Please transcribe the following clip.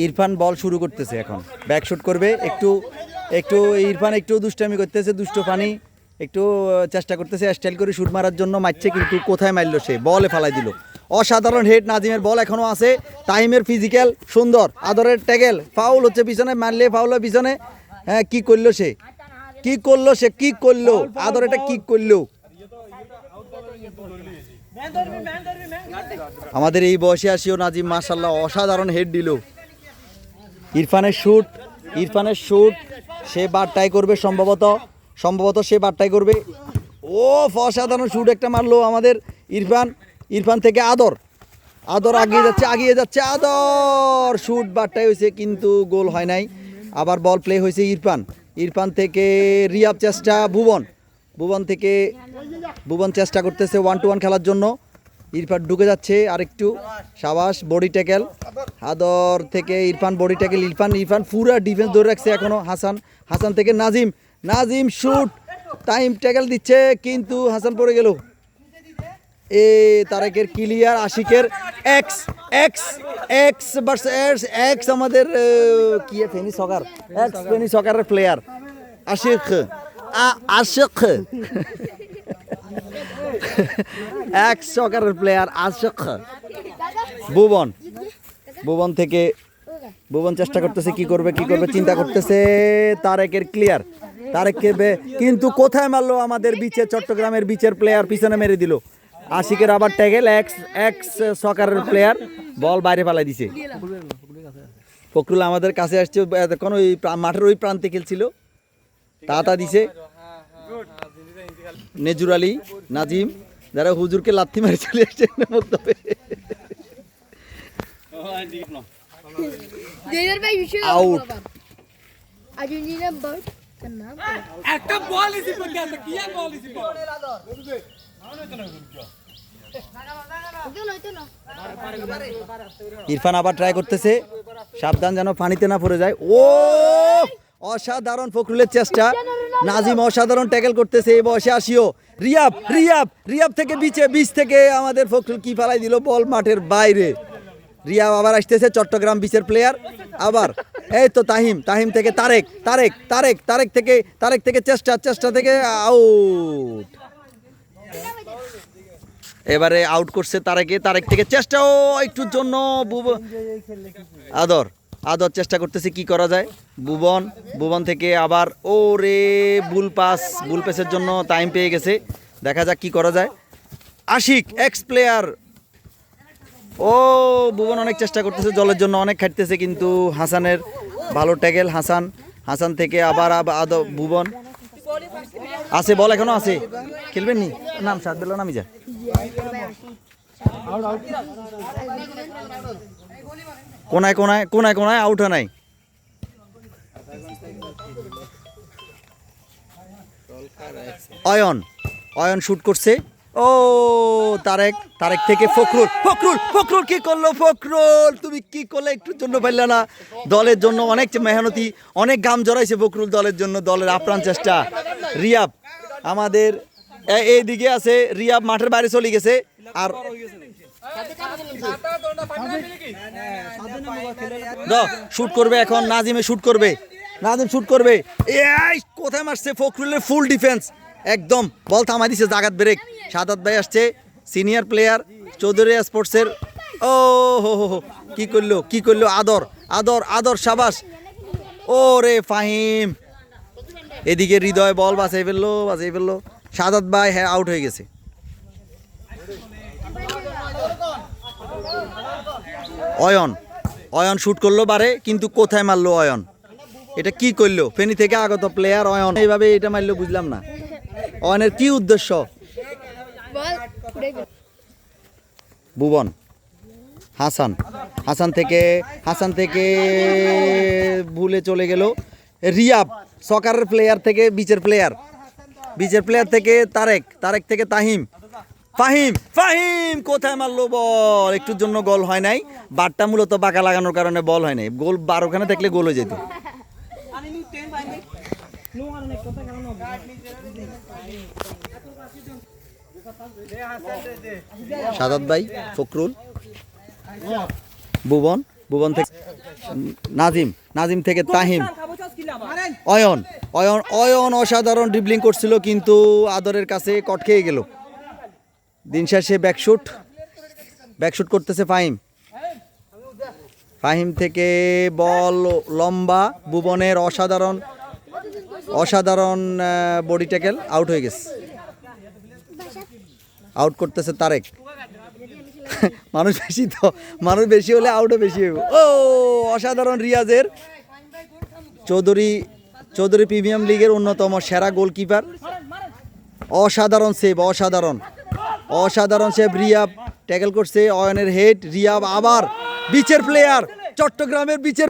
ইরফান বল শুরু করতেছে, এখন ব্যাক শুট করবে। একটু একটু ইরফান একটু দুষ্টামি করতেছে, দুষ্ট পানি একটু চেষ্টা করতেছে স্টাইল করে শুট মারার জন্য, মারছে কিন্তু কোথায় মারলো সে, বলে ফালাই দিল। অসাধারণ হেড, নাজিমের বল এখনও আছে। তাহিমের ফিজিক্যাল সুন্দর, আদরের ট্যাগেল, ফাউল হচ্ছে পিছনে, মারলে ফাউল হয় পিছনে। হ্যাঁ, কি করলো সে, কি করলো সে, কি করলো আদর, এটা কি করলো। আমাদের এই বয়সে আসিও নাজিম মাশাআল্লাহ অসাধারণ হেড দিল। ইরফানের শুট, ইরফানের শুট, সে বার ট্রাই করবে সম্ভবত সে বার ট্রাই করবে। ও অসাধারণ শুট একটা মারলো আমাদের ইরফান। ইরফান থেকে আদর, আদর আগিয়ে যাচ্ছে আদর, শুট বারটাই হয়েছে কিন্তু গোল হয় নাই। আবার বল প্লে হয়েছে ইরফান থেকে রিয়াব চেষ্টা, ভুবন চেষ্টা করতেছে 1-2-1 খেলার জন্য। ইরফান ঢুকে যাচ্ছে আরেকটু, সাবাস, বডি ট্যাকেল আদর থেকে ইরফান, বডি ট্যাকেল ইরফান পুরা ডিফেন্স ধরে রাখছে এখনো। হাসান থেকে নাজিম শুট, টাইম ট্যাকেল দিচ্ছে কিন্তু হাসান পড়ে গেল। তারেকের ক্লিয়ার, আশিকের এক্স আমাদের কি ফেনী সকারের প্লেয়ার আশিক এক্স সকারের প্লেয়ার আশিক। ভুবন থেকে ভুবন চেষ্টা করতেছে, কি করবে চিন্তা করতেছে। তারেকের ক্লিয়ার, তারেককে কিন্তু কোথায় মারলো আমাদের বিচের, চট্টগ্রামের বিচের প্লেয়ার, পিছনে মেরে দিল। আশিকের আবার ট্যাগেল, এক্স সকারের প্লেয়ার, বল বাইরে পালাই দিছে। ফখরুল আমাদের কাছে আসছে, এখন ওই মাঠের ওই প্রান্তে খেলছিল, তা দিছে। নেজুর আলী, নাজিম, যারা হুজুরকে লাথি মারি চলে আসছে আউট। ইরফান আবার ট্রাই করতেছে, সাবধান যেন পানিতে না পড়ে যায়। ও অসাধারণ ফখরুলের চেষ্টা, নাজিম অসাধারণ ট্যাকেল করতেছে এই বয়সে আসিও। রিয়াব থেকে বিচ থেকে আমাদের ফখরুল কি ফেলাই দিল, বল মাঠের বাইরে। রিয়াব আবার আসতেছে, চট্টগ্রাম বিচের প্লেয়ার। আবার এই তো তাহিম থেকে তারেক থেকে চেষ্টা থেকে আউট। এবারে আউট করছে তারেক থেকে চেষ্টাও একটুর জন্য আদর চেষ্টা করতেছে, কি করা যায়। ভুবন থেকে আবার বুল পাসের জন্য টাইম পেয়ে গেছে, দেখা যাক কি করা যায়। আশিক এক্স প্লেয়ার, ভুবন অনেক চেষ্টা করতেছে, জলের জন্য অনেক খাটতেছে কিন্তু হাসানের ভালো ট্যাগেল। হাসান থেকে আবার ভুবন আছে, বল এখনো আছে, খেলবেন নি, নাম সাত বেলা নামি যা। কোনায় আউট নাই। অয়ন শুট করছে। তারেক থেকে ফখরুল কি করলো, তুমি কি করলে, একটুর জন্য পারলে না। দলের জন্য অনেক মেহনতি, অনেক ঘাম জড়াইছে ফখরুল দলের জন্য, দলের আপ্রাণ চেষ্টা। রিয়াব আমাদের এইদিকে আছে, রিয়াব মাঠের বাইরে চলে গেছে। আর শুট করবে এখন, নাজিম শুট করবে। কোথায় মারছে ফখরুলের, ফুল ডিফেন্স একদম, বল থামাই দিছে, জাগাত ব্রেক। সাদাত ভাই আসছে, সিনিয়র প্লেয়ার চৌধুরী স্পোর্টসের। হো কি করলো আদর সাবাস। ফাহিম এদিকে হৃদয় বল বাঁচাই ফেললো। সাদাত ভাই হ্যাঁ আউট হয়ে গেছে। অয়ন শুট করলো বারে, কিন্তু কোথায় মারলো অয়ন, এটা কি করলো। ফেনী থেকে আগত প্লেয়ার অয়ন এইভাবে এটা মারলো, বুঝলাম না অয়নের কি উদ্দেশ্য। ভুবন হাসান থেকে ভুলে চলে গেল। রিয়াব সকারের প্লেয়ার থেকে বিচের প্লেয়ার থেকে তারেক থেকে ফাহিম কোথায় মারলো বল, একটুর জন্য গোল হয় নাই। বারটা মূলত বাঁকা লাগানোর কারণে বল হয় নাই, গোল 12খানে থাকলে গোল হয়ে যেত। সাদাত ভাই, ফখরুল, ভুবন ভুবন থেকে নাজিম, নাজিম থেকে তাহিম, অয়ন, অয়ন, অয়ন অসাধারণ ড্রিবলিং করছিল কিন্তু আদরের কাছে কট খেয়ে গেল। দিন শেষে ব্যাকশুট, ব্যাকশুট করতেছে ফাহিম, ফাহিম থেকে বল লম্বা, ভুবনের অসাধারণ অসাধারণ বডি ট্যাকেল, আউট হয়ে গেছে। আউট করতেছে তারেক। মানুষ বেশি তো, মানুষ বেশি হলে আউটও বেশি হইব। ও অসাধারণ রিয়াজের, চৌধুরী, চৌধুরী প্রিমিয়াম লিগের অন্যতম সেরা গোলকিপার, অসাধারণ সেভ, অসাধারণ অসাধারণ সেভ। রিয়াব ট্যাকেল করছে, অয়নের হেড, রিয়াব আবার বিচের প্লেয়ার, চট্টগ্রামের বিচের